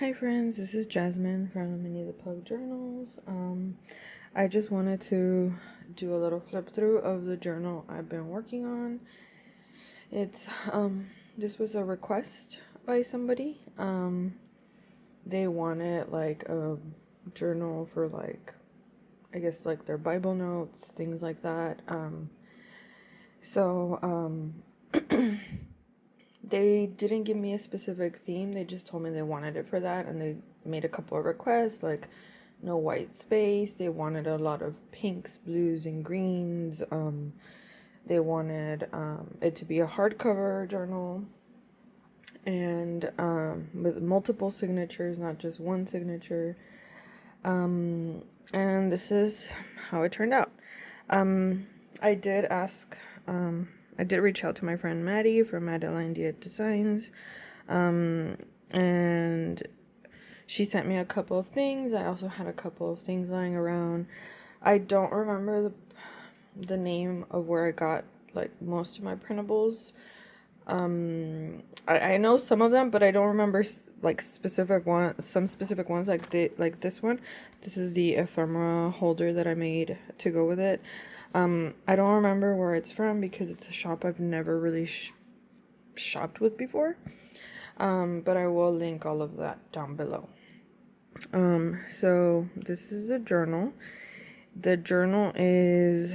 Hi friends, this is Jasmine from Minnie the Pug Journals. I just wanted to do a little flip through of the journal I've been working on. It's this was a request by somebody. They wanted like a journal for like I guess like their Bible notes, things like that. So they didn't give me a specific theme. They just told me they wanted it for that, and they made a couple of requests like no white space. They wanted a lot of pinks, blues, and greens. They wanted it to be a hardcover journal and with multiple signatures, not just one signature. And this is how it turned out. I did ask, I did reach out to my friend Maddie from Madeline Diet Designs, and she sent me a couple of things. I also had a couple of things lying around. I don't remember the name of where I got like most of my printables. I know some of them, but I don't remember like some specific ones like this one. This is the ephemera holder that I made to go with it. I don't remember where it's from because it's a shop I've never really shopped with before. But I will link all of that down below. So this is a journal. The journal is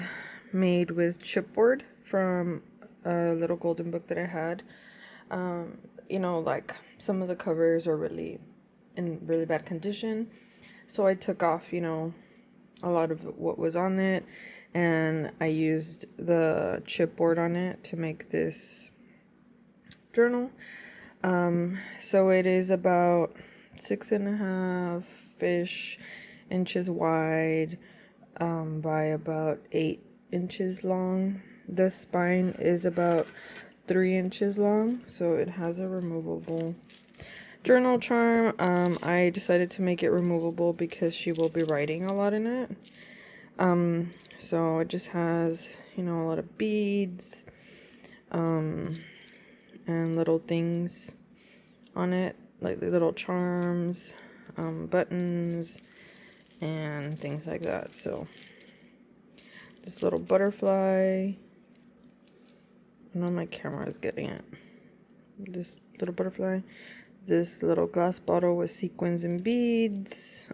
made with chipboard from a little golden book that I had. Like some of the covers are really in really bad condition. So I took off, a lot of what was on it, and I used the chipboard on it to make this journal. So it is about 6.5-ish inches wide, by about 8 inches long. The spine is about 3 inches long, so it has a removable journal charm. I decided to make it removable because she will be writing a lot in it. So it just has, a lot of beads, and little things on it, like the little charms, buttons, and things like that. So this little butterfly, I know my camera is getting it. This little butterfly, this little glass bottle with sequins and beads.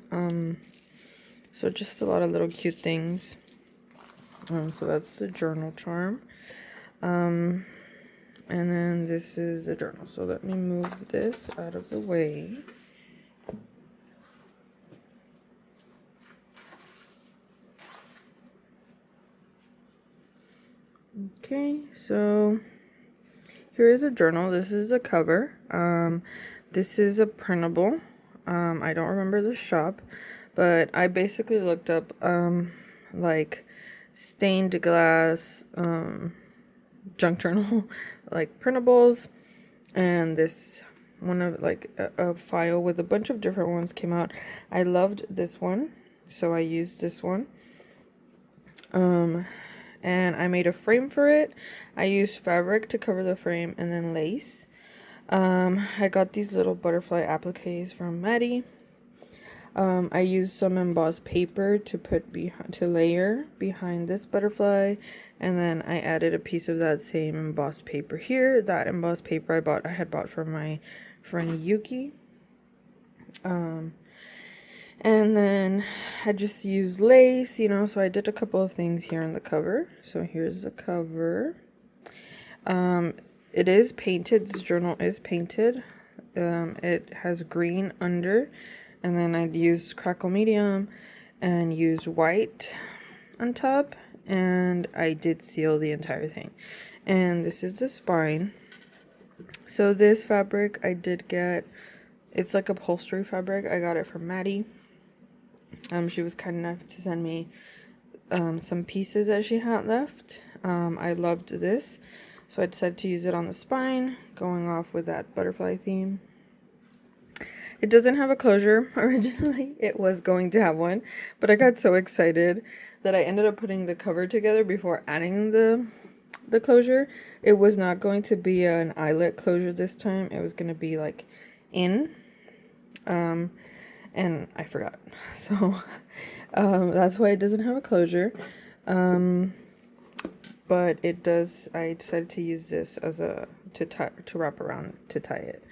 So just a lot of little cute things. So that's the journal charm. And then this is a journal. So let me move this out of the way. Okay, so here is a journal. This is a cover. This is a printable. I don't remember the shop, but I basically looked up like stained glass junk journal like printables, and this one of like a file with a bunch of different ones came out. I loved this one, so I used this one. And I made a frame for it. I used fabric to cover the frame and then lace. I got these little butterfly appliques from Maddie. I used some embossed paper to to layer behind this butterfly, and then I added a piece of that same embossed paper here. That embossed paper I had bought from my friend Yuki. And then I just used lace, so I did a couple of things here on the cover. So here's the cover. It is painted. This journal is painted. It has green under, and then I'd used crackle medium and used white on top, and I did seal the entire thing. And this is the spine. So this fabric I did get, it's like upholstery fabric. I got it from Maddie. She was kind enough to send me some pieces that she had left. I loved this, so I decided to use it on the spine, going off with that butterfly theme. It doesn't have a closure. Originally, it was going to have one, but I got so excited that I ended up putting the cover together before adding the closure. It was not going to be an eyelet closure this time. It was going to be like in and I forgot. So that's why it doesn't have a closure. But it does. I decided to use this as a to wrap around to tie it.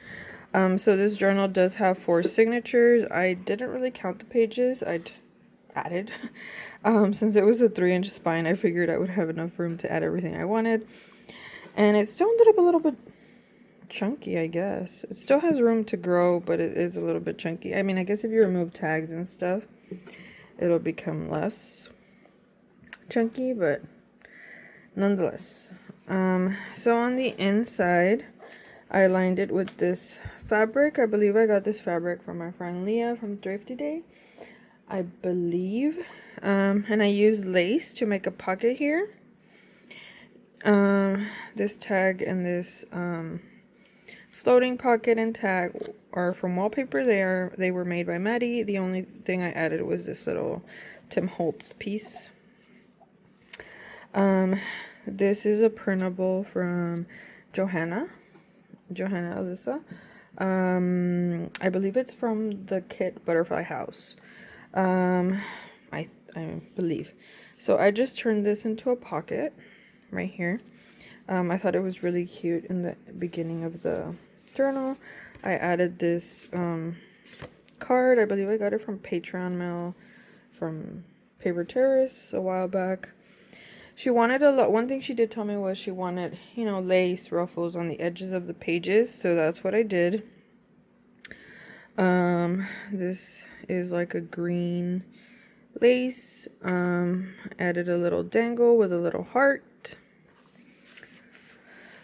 So this journal does have 4 signatures. I didn't really count the pages. I just added. Since it was a 3-inch spine, I figured I would have enough room to add everything I wanted. And it still ended up a little bit chunky, I guess. It still has room to grow, but it is a little bit chunky. I mean, I guess if you remove tags and stuff, it'll become less chunky, but nonetheless. So on the inside, I lined it with this fabric. I believe I got this fabric from my friend Leah from Thrifty Day, I believe. And I used lace to make a pocket here. This tag and this floating pocket and tag are from Wallpaper. They were made by Maddie. The only thing I added was this little Tim Holtz piece. This is a printable from Johanna Alyssa. I believe it's from the kit Butterfly House. I believe. So I just turned this into a pocket right here. I thought it was really cute in the beginning of the journal. I added this card. I believe I got it from Patreon mail from Paper Terrace a while back. She wanted a lot. One thing she did tell me was she wanted, you know, lace ruffles on the edges of the pages. So that's what I did. This is like a green lace. Added a little dangle with a little heart.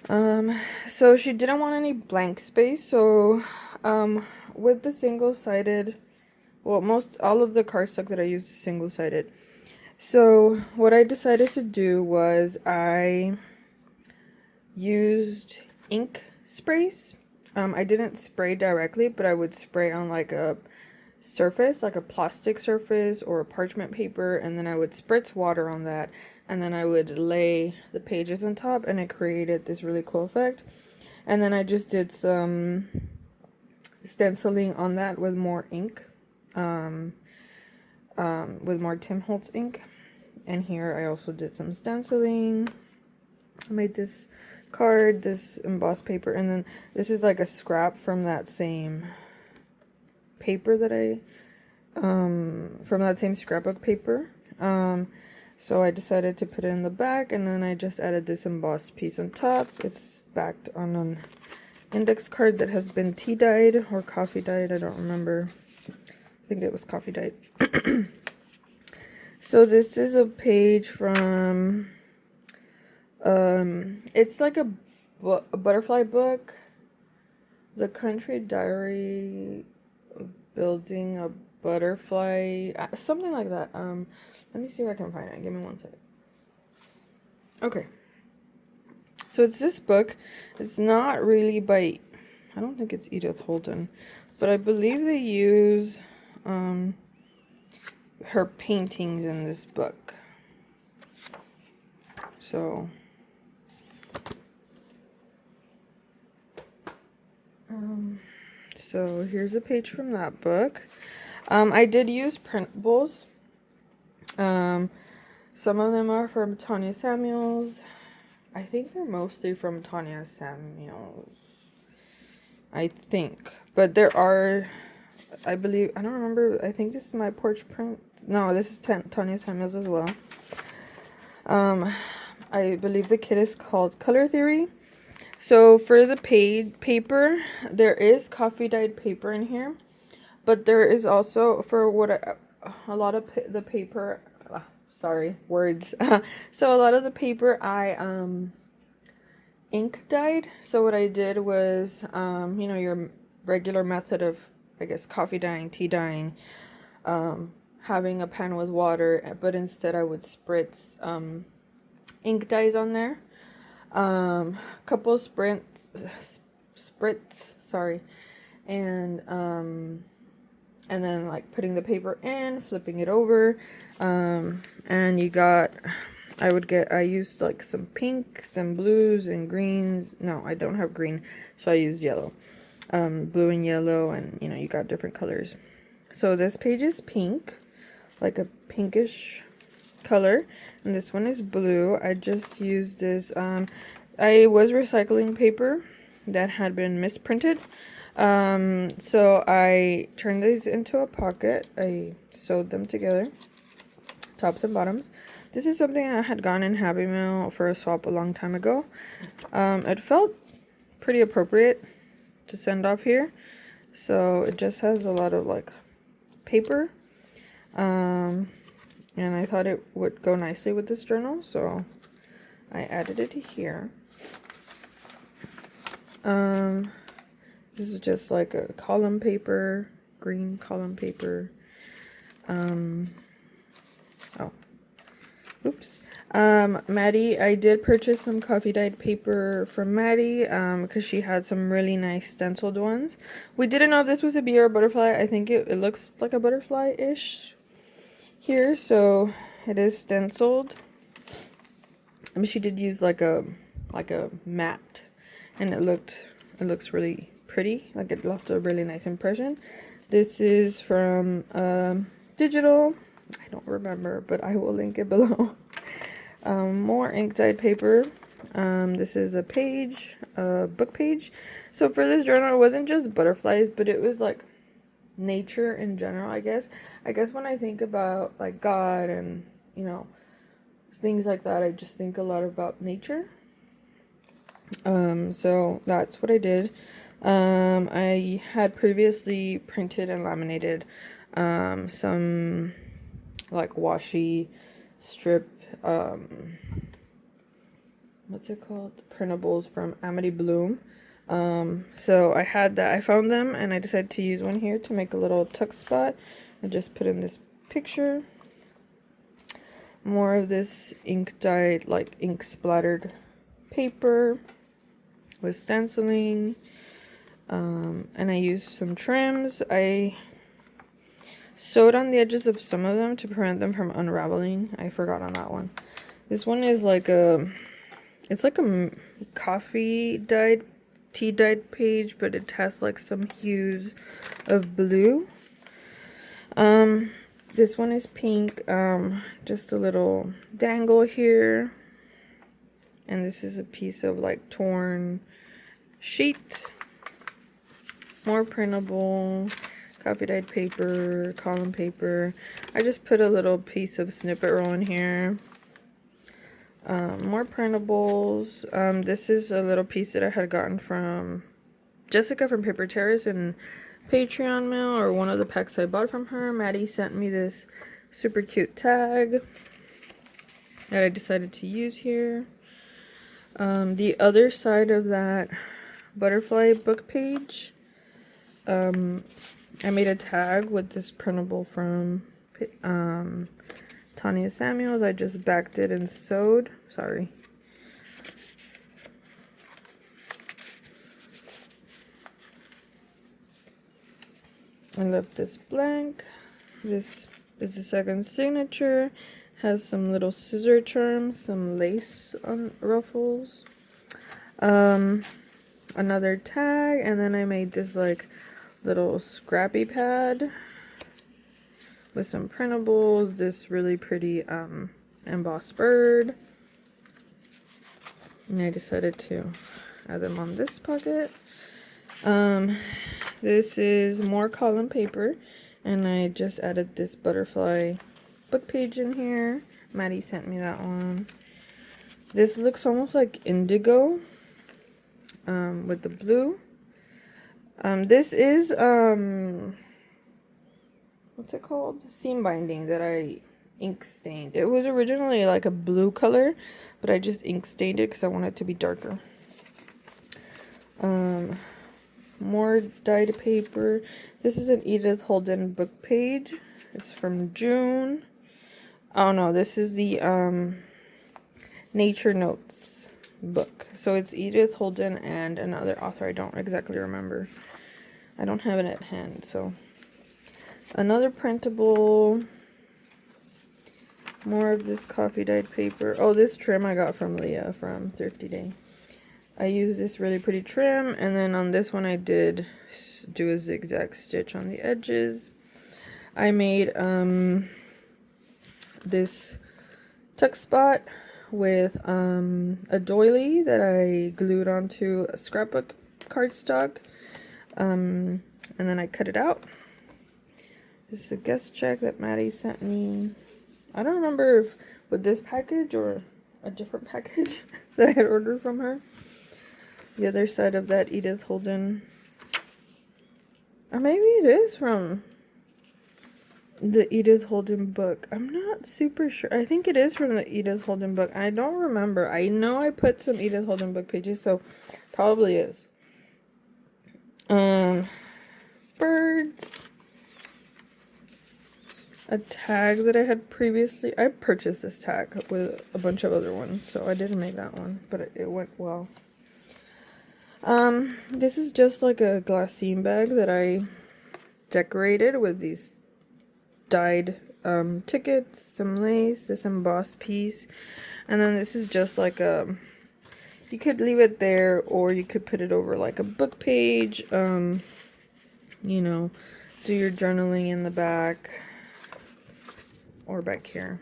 So she didn't want any blank space. So, with the single-sided, well, all of the cardstock that I used is single-sided. So what I decided to do was I used ink sprays. I didn't spray directly, but I would spray on like a surface, like a plastic surface or a parchment paper, and then I would spritz water on that, and then I would lay the pages on top, and it created this really cool effect. And then I just did some stenciling on that with more ink, with more Tim Holtz ink. And here I also did some stenciling. I made this card, this embossed paper, and then this is like a scrap from that same paper that from that same scrapbook paper. So I decided to put it in the back, and then I just added this embossed piece on top. It's backed on an index card that has been tea dyed or coffee dyed. I don't remember. I think it was coffee dyed. So this is a page from, it's like a butterfly book, The Country Diary of Building a Butterfly, something like that. Let me see if I can find it. Give me one second. Okay. So it's this book. It's not really by, I don't think it's Edith Holden, but I believe they use, her paintings in this book. So so here's a page from that book. I did use printables. Some of them are from Tanya Samuels. I think they're mostly from Tanya Samuels, I think, but there are, I believe, I don't remember, I think this is My Porch Print. No, this is Tanya Samuels as well. I believe the kit is called Color Theory. So for the paper, there is coffee dyed paper in here, but there is also, for what a lot of the paper, sorry, words. So a lot of the paper I ink dyed. So what I did was, you know, your regular method of, I guess, coffee dyeing, tea dyeing, having a pan with water, but instead I would spritz ink dyes on there. Couple spritz, sorry, and then like putting the paper in, flipping it over, and you got, I used like some pinks and blues and greens. No, I don't have green, so I used yellow. blue and yellow, and you know, you got different colors. So this page is pink, like a pinkish color, and this one is blue. I just used this, I was recycling paper that had been misprinted. So I turned these into a pocket. I sewed them together, tops and bottoms. This is something I had gotten in Happy Meal for a swap a long time ago. It felt pretty appropriate to send off here. So it just has a lot of like paper. And I thought it would go nicely with this journal, so I added it here. This is just like a column paper, green column paper. Maddie, I did purchase some coffee dyed paper from Maddie, because she had some really nice stenciled ones. We didn't know this was a bee or a butterfly. I think it looks like a butterfly-ish here, so it is stenciled. She did use like a matte, and it looks really pretty. Like, it left a really nice impression. This is from Digital. I don't remember, but I will link it below. More ink dyed paper. This is a page, a book page. So for this journal, it wasn't just butterflies, but it was like nature in general, I guess. I guess when I think about like God and, you know, things like that, I just think a lot about nature. So that's what I did. I had previously printed and laminated some like washi strip, what's it called, printables from Amity Bloom. So I had that, I found them, and I decided to use one here to make a little tuck spot. I just put in this picture. More of this ink dyed, like ink splattered paper with stenciling. And I used some trims. I sewed on the edges of some of them to prevent them from unraveling. I forgot on that one. This one is like it's like a coffee dyed, tea dyed page, but it has like some hues of blue. This one is pink, just a little dangle here. And this is a piece of like torn sheet. More printable, coffee dyed paper, column paper. I just put a little piece of snippet roll in here. More printables. This is a little piece that I had gotten from Jessica from Paper Terrace in Patreon mail, or one of the packs I bought from her. Maddie sent me this super cute tag that I decided to use here. The other side of that butterfly book page, I made a tag with this printable from Tanya Samuels. I just backed it and sewed. Sorry. I left this blank. This is the second signature. Has some little scissor charms, some lace on ruffles. Another tag, and then I made this like little scrappy pad with some printables. This really pretty embossed bird. And I decided to add them on this pocket. This is more column paper, and I just added this butterfly book page in here. Maddie sent me that one. This looks almost like indigo, with the blue. This is what's it called? Seam binding that I ink stained. It was originally like a blue color, but I just ink stained it because I want it to be darker. More dyed paper. This is an Edith Holden book page. It's from June. Oh no, this is the Nature Notes book. So it's Edith Holden and another author. I don't exactly remember. I don't have it at hand. So another printable. More of this coffee dyed paper. Oh, this trim I got from Leah from Thrifty Day. I used this really pretty trim, and then on this one I did do a zigzag stitch on the edges. I made this tuck spot with a doily that I glued onto a scrapbook cardstock, and then I cut it out. This is a guest check that Maddie sent me. I don't remember if with this package or a different package that I had ordered from her. The other side of that Edith Holden, or maybe it is from the Edith Holden book. I'm not super sure. I think it is from the Edith Holden book. I don't remember. I know I put some Edith Holden book pages, so probably is. Birds. A tag that I had previously. I purchased this tag with a bunch of other ones, so I didn't make that one, but it went well. This is just like a glassine bag that I decorated with these dyed tickets, some lace, this embossed piece, and then this is just like a, you could leave it there or you could put it over like a book page, you know, do your journaling in the back or back here.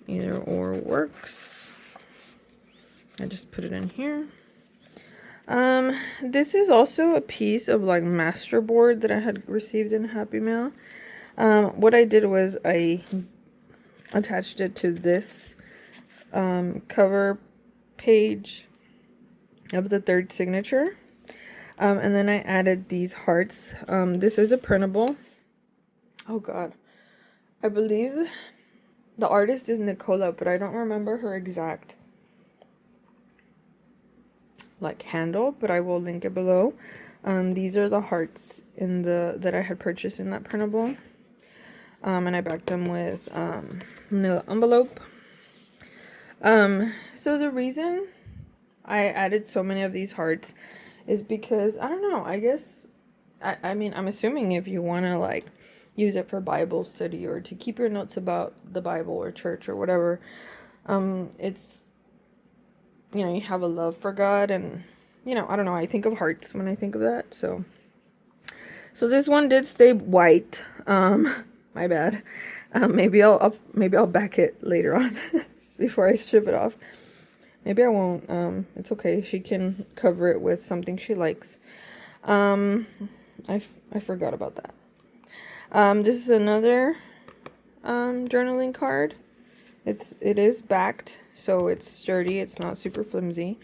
Either or works. I just put it in here. This is also a piece of like masterboard that I had received in Happy Mail. What I did was I attached it to this cover page of the third signature. And then I added these hearts. This is a printable. Oh god. I believe the artist is Nicola, but I don't remember her exact like handle, but I will link it below. These are the hearts in the that I had purchased in that printable. And I backed them with manila envelope. So the reason I added so many of these hearts is because, I don't know, I guess, I mean, I'm assuming if you want to like use it for Bible study or to keep your notes about the Bible or church or whatever, it's, you know, you have a love for God, and, you know, I don't know, I think of hearts when I think of that. So this one did stay white. My bad. Maybe I'll back it later on before I strip it off. Maybe I won't. It's okay. She can cover it with something she likes. I forgot about that. This is another journaling card. It is backed, so it's sturdy. It's not super flimsy.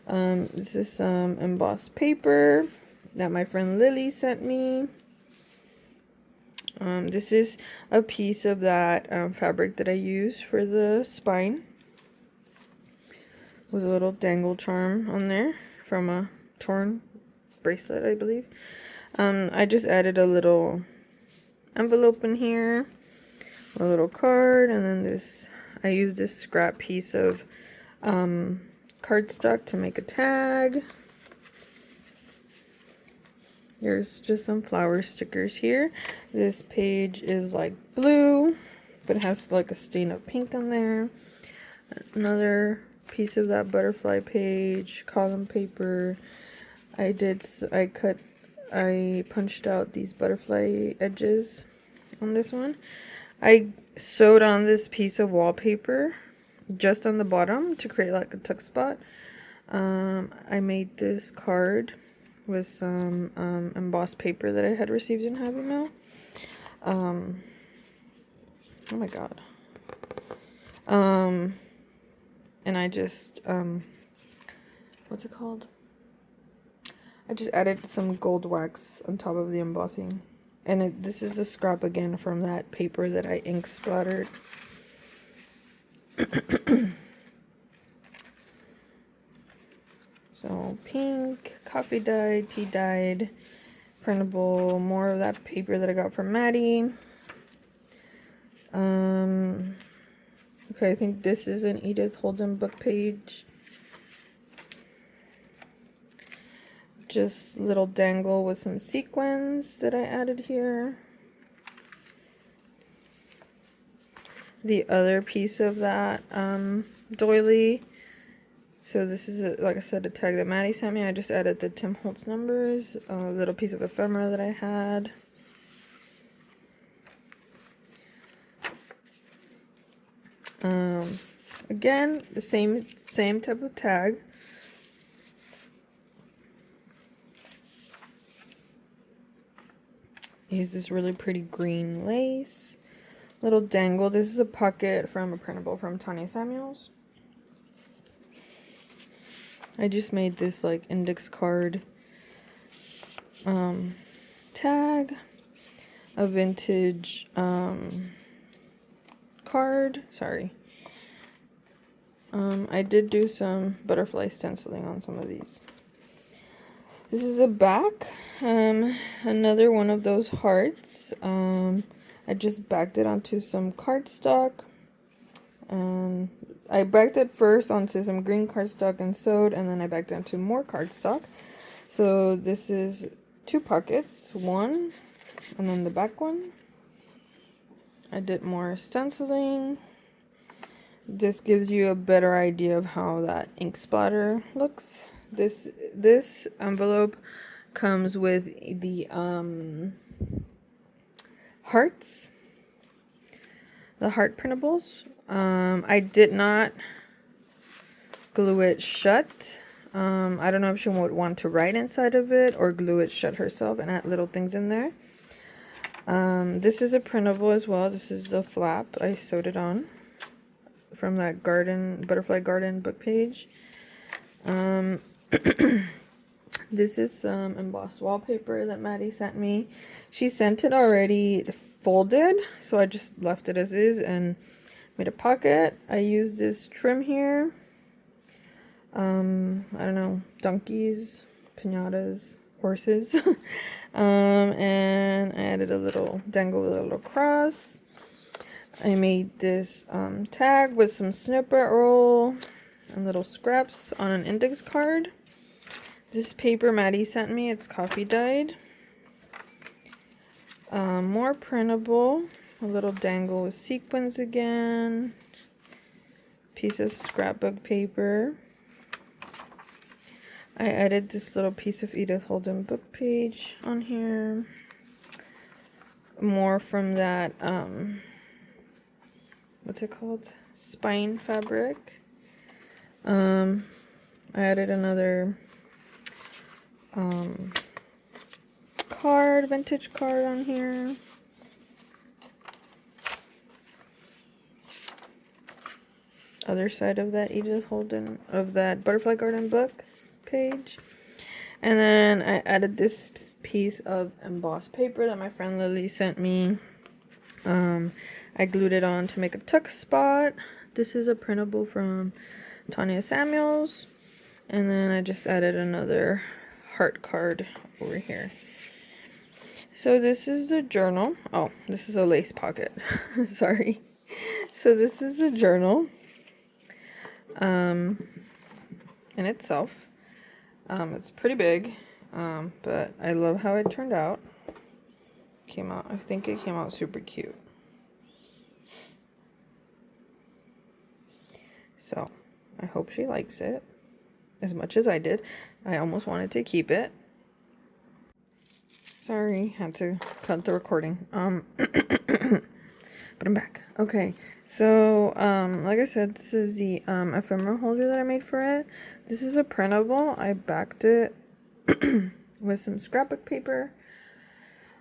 This is some embossed paper that my friend Lily sent me. This is a piece of that fabric that I use for the spine. With a little dangle charm on there from a torn bracelet, I believe. I just added a little envelope in here, a little card, and then this, I used this scrap piece of cardstock to make a tag. There's just some flower stickers here. This page is like blue, but it has like a stain of pink on there. Another piece of that butterfly page, column paper. I punched out these butterfly edges on this one. I sewed on this piece of wallpaper just on the bottom to create like a tuck spot. I made this card with some embossed paper that I had received in Happy Mail. Oh my god. And I just, what's it called? I just added some gold wax on top of the embossing. And this is a scrap again from that paper that I ink splattered. So pink, coffee dyed, tea dyed, printable, more of that paper that I got from Maddie. Okay, I think this is an Edith Holden book page. Just little dangle with some sequins that I added here. The other piece of that doily So this is, like I said, a tag that Maddie sent me. I just added the Tim Holtz numbers, a little piece of ephemera that I had. Again, the same type of tag. Use this really pretty green lace. Little dangle. This is a pocket from a printable from Tanya Samuels. I just made this like index card tag, a vintage card. Sorry. I did do some butterfly stenciling on some of these. This is a back, another one of those hearts. I just backed it onto some cardstock. I backed it first onto some green cardstock and sewed, and then I backed it onto more cardstock. So this is 2 pockets, one, and then the back one. I did more stenciling. This gives you a better idea of how that ink splatter looks. This envelope comes with the hearts, the heart printables. I did not glue it shut. I don't know if she would want to write inside of it or glue it shut herself and add little things in there. This is a printable as well. This is a flap. I sewed it on from that butterfly garden book page. This is some embossed wallpaper that Maddie sent me. She sent it already folded, so I just left it as is and made a pocket. I used this trim here. I don't know, donkeys, piñatas, horses. And I added a little dangle with a little cross. I made this tag with some snippet roll and little scraps on an index card. This paper Maddie sent me, it's coffee dyed. More printable, a little dangle with sequins again. Piece of scrapbook paper. I added this little piece of Edith Holden book page on here. More from that, what's it called? Spine fabric. I added another vintage card on here. Other side of that Edith Holden, of that Butterfly Garden book page. And then I added this piece of embossed paper that my friend Lily sent me. I glued it on to make a tuck spot. This is a printable from Tanya Samuels. And then I just added another heart card over here. So this is the journal. Oh, this is a lace pocket. Sorry. So this is the journal in itself. It's pretty big, but I love how it turned out. I think it came out super cute. So I hope she likes it as much as I did. I almost wanted to keep it. Sorry, had to cut the recording. But I'm back. Okay, so like I said, this is the ephemera holder that I made for it. This is a printable. I backed it with some scrapbook paper.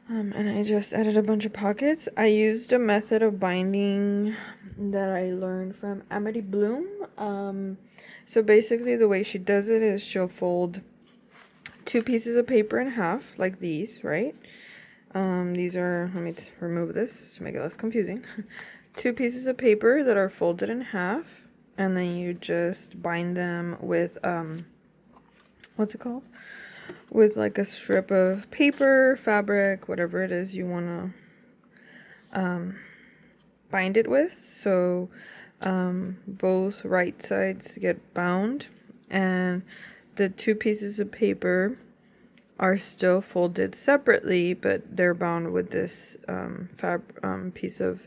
And I just added a bunch of pockets. I used a method of binding that I learned from Amity Bloom. So basically the way she does it is she'll fold 2 pieces of paper in half, like these, right? These are, let me remove this to make it less confusing. 2 pieces of paper that are folded in half, and then you just bind them with, what's it called? With like a strip of paper, fabric, whatever it is you want to bind it with. So both right sides get bound, and the 2 pieces of paper are still folded separately, but they're bound with this piece of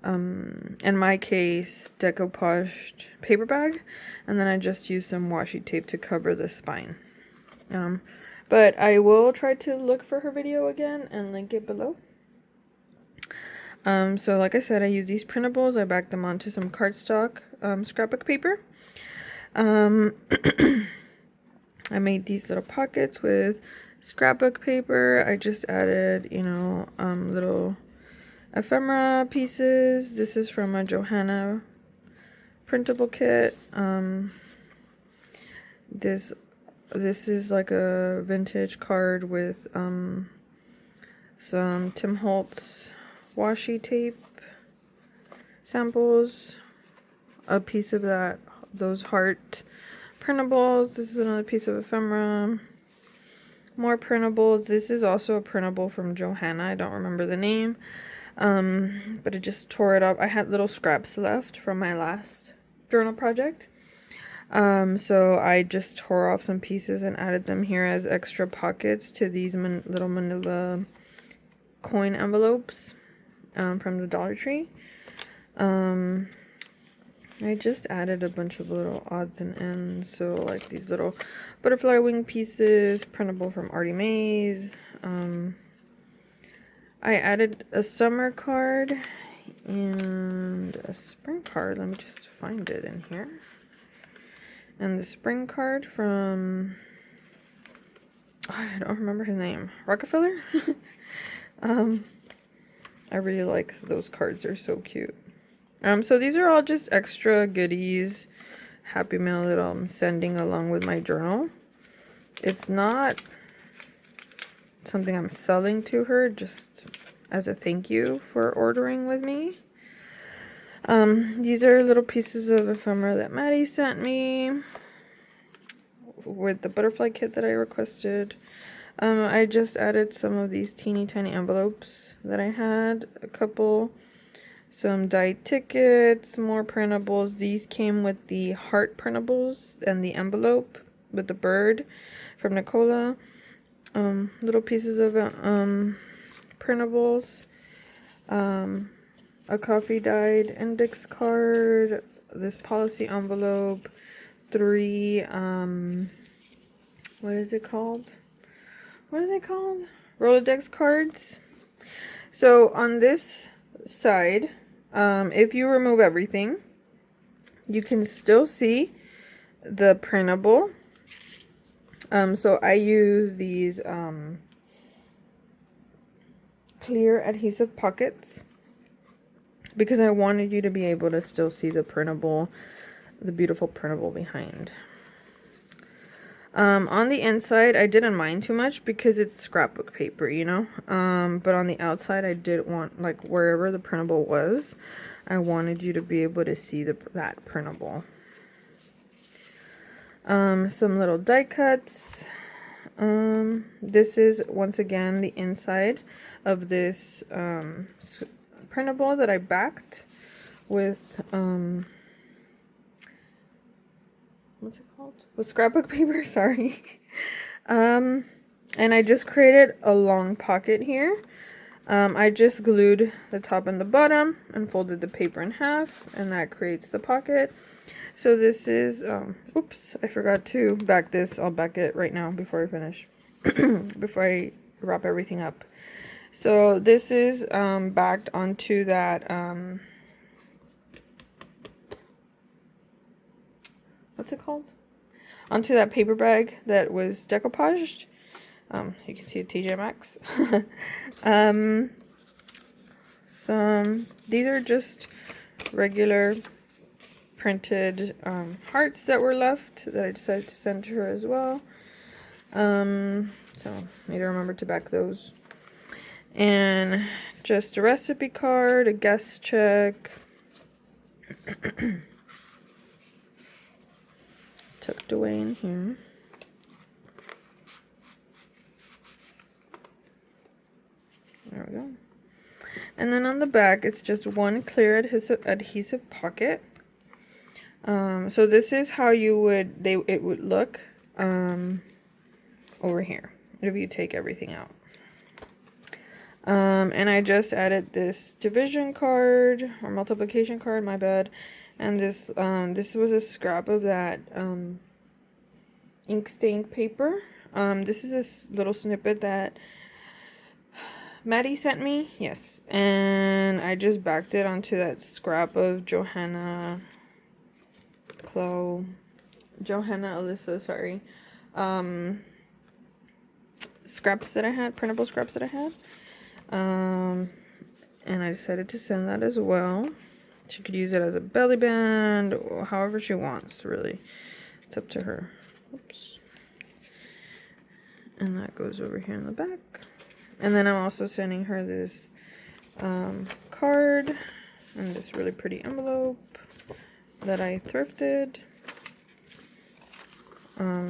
in my case, decoupaged paper bag, and then I just used some washi tape to cover the spine. But I will try to look for her video again and link it below. So like I said, I use these printables. I backed them onto some cardstock scrapbook paper. I made these little pockets with scrapbook paper. I just added, you know, little ephemera pieces. This is from a Johanna printable kit. This is like a vintage card with some Tim Holtz washi tape samples, a piece of those heart printables. This is another piece of ephemera, more printables. This is also a printable from Johanna. I don't remember the name, but it just tore it up. I had little scraps left from my last journal project, so I just tore off some pieces and added them here as extra pockets to these little manila coin envelopes from the Dollar Tree. I just added a bunch of little odds and ends, so like these little butterfly wing pieces, printable from Artie Mays. I added a summer card and a spring card. Let me just find it in here. And the spring card from, I don't remember his name, Rockefeller? I really like those cards. They're so cute. So these are all just extra goodies, Happy Mail that I'm sending along with my journal. It's not something I'm selling to her, just as a thank you for ordering with me. These are little pieces of ephemera that Maddie sent me with the butterfly kit that I requested. I just added some of these teeny tiny envelopes that I had, a couple, some dyed tickets, more printables. These came with the heart printables and the envelope with the bird from Nicola. Little pieces of printables, a coffee dyed index card, this policy envelope, 3 what is it called? What are they called? Rolodex cards. So on this side, if you remove everything, you can still see the printable. So I use these clear adhesive pockets because I wanted you to be able to still see the printable, the beautiful printable behind. On the inside, I didn't mind too much because it's scrapbook paper, you know. But on the outside, I did want, like, wherever the printable was, I wanted you to be able to see that printable. Some little die cuts. This is, once again, the inside of this printable that I backed with, what's it called? With scrapbook paper, sorry. And I just created a long pocket here. I just glued the top and the bottom and folded the paper in half, and that creates the pocket. So this is, oops, I forgot to back this. I'll back it right now before I finish, before I wrap everything up. So this is backed onto that, what's it called? Onto that paper bag that was decoupaged. You can see a TJ Maxx. These are just regular printed hearts that were left that I decided to send to her as well. So need to remember to back those. And just a recipe card, a guest check. Tucked away in here. There we go. And then on the back, it's just one clear adhesive pocket. So this is how it would look over here if you take everything out. And I just added this division card or multiplication card, my bad. And this was a scrap of that ink stained paper. This is a little snippet that Maddie sent me. Yes. And I just backed it onto that scrap of Johanna Alyssa, sorry. Scraps that I had, printable scraps that I had. And I decided to send that as well. She could use it as a belly band or however she wants, really. It's up to her. Oops. And that goes over here in the back. And then I'm also sending her this card and this really pretty envelope that I thrifted. So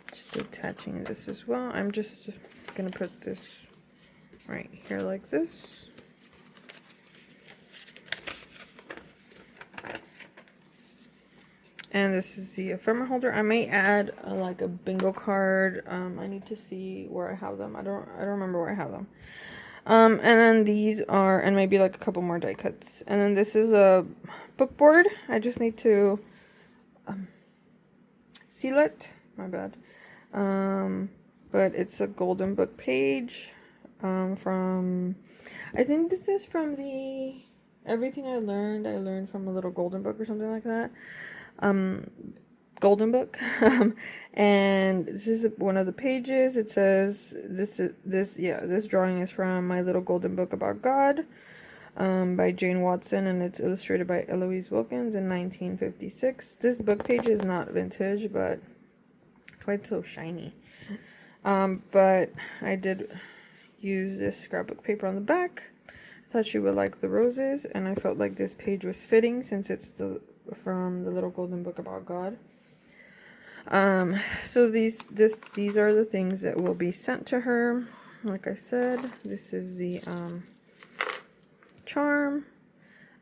just attaching this as well. I'm just gonna put this right here like this. And this is the ephemera holder. I may add like a bingo card. I need to see where I have them. I don't remember where I have them. And then these are, and maybe like a couple more die cuts. And then this is a book board. I just need to seal it. My bad. But it's a golden book page from, I think this is from the Everything I Learned from a Little Golden Book or something like that. Golden book. And this is one of the pages. It says this drawing is from My Little Golden Book About God, by Jane Watson, and it's illustrated by Eloise Wilkins in 1956. This book page is not vintage, but quite so shiny. But I did use this scrapbook paper on the back. I thought she would like the roses, and I felt like this page was fitting since it's from the Little Golden Book About God. So these are the things that will be sent to her. Like I said, this is the charm.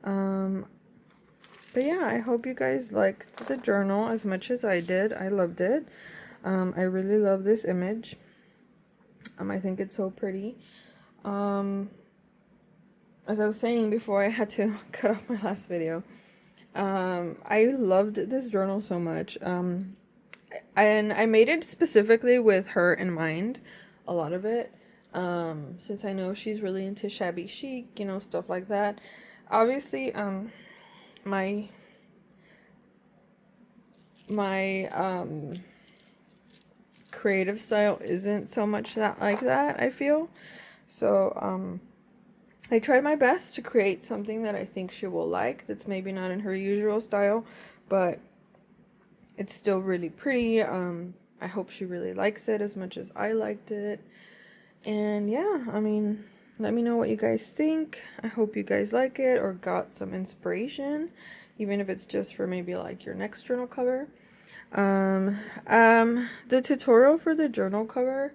But yeah, I hope you guys liked the journal as much as I did. I loved it. I really love this image. I think it's so pretty. As I was saying before, I had to cut off my last video. I loved this journal so much. And I made it specifically with her in mind, a lot of it. Since I know she's really into shabby chic, you know, stuff like that. Obviously, my creative style isn't so much that like that, I feel. So, I tried my best to create something that I think she will like, that's maybe not in her usual style, but it's still really pretty. I hope she really likes it as much as I liked it. And yeah, I mean, let me know what you guys think. I hope you guys like it or got some inspiration, even if it's just for maybe like your next journal cover. The tutorial for the journal cover,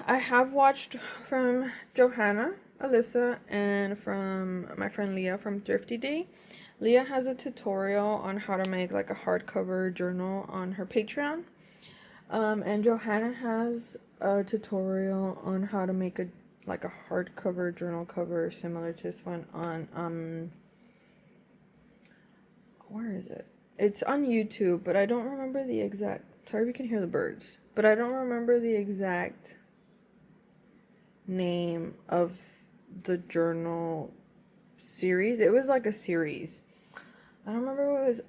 I have watched from Johanna, Alyssa, and from my friend Leah from Thrifty Day. Leah has a tutorial on how to make like a hardcover journal on her Patreon. And Johanna has a tutorial on how to make a hardcover journal cover similar to this one on where is it? It's on YouTube, but I don't remember the exact, sorry we can hear the birds, but I don't remember the exact name of the journal series. It was like a series. I don't remember what it was,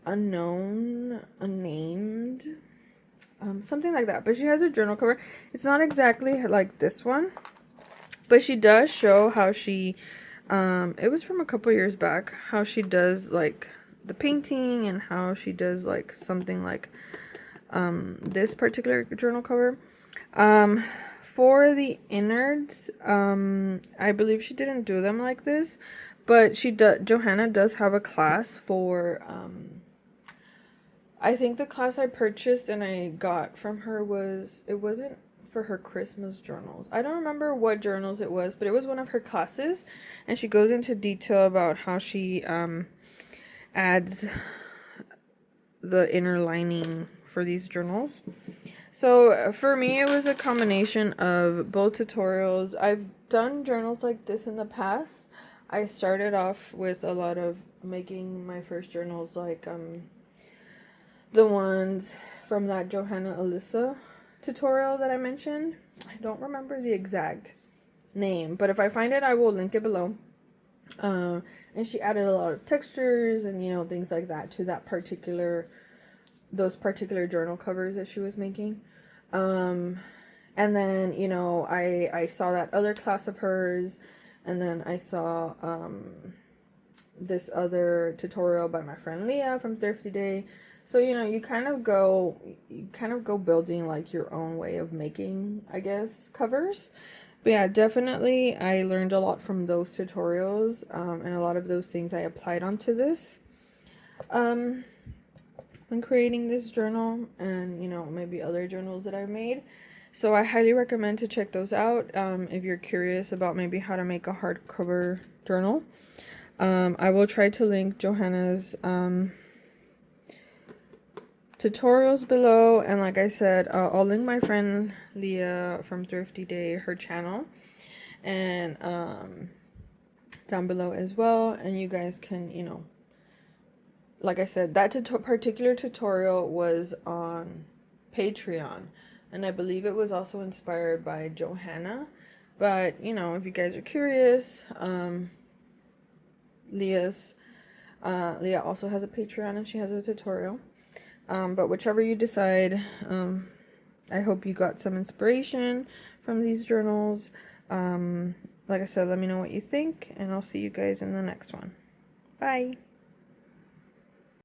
unnamed, something like that. But she has a journal cover. It's not exactly like this one, but she does show how she, it was from a couple years back, how she does like the painting and how she does like something like this particular journal cover. For the innards, I believe she didn't do them like this, but Johanna does have a class for, I think the class I purchased and I got from her it wasn't for her Christmas journals. I don't remember what journals it was, but it was one of her classes, and she goes into detail about how she, adds the inner lining for these journals. So for me, it was a combination of both tutorials. I've done journals like this in the past. I started off with a lot of making my first journals like the ones from that Johanna Alyssa tutorial that I mentioned. I don't remember the exact name, but if I find it, I will link it below. And she added a lot of textures and things like that to those particular journal covers that she was making. And then I saw that other class of hers, and then I saw this other tutorial by my friend Leah from Thrifty Day. So you kind of go building like your own way of making, I guess, covers. But yeah, definitely I learned a lot from those tutorials, and a lot of those things I applied onto this when creating this journal, and maybe other journals that I've made. So I highly recommend to check those out if you're curious about maybe how to make a hardcover journal. I will try to link Johanna's tutorials below, and like I said, I'll link my friend Leah from Thrifty Day, her channel, and down below as well. And you guys can, like I said, that particular tutorial was on Patreon, and I believe it was also inspired by Johanna. But if you guys are curious, Leah also has a Patreon, and she has a tutorial. But whichever you decide, I hope you got some inspiration from these journals. Like I said, let me know what you think, and I'll see you guys in the next one. Bye.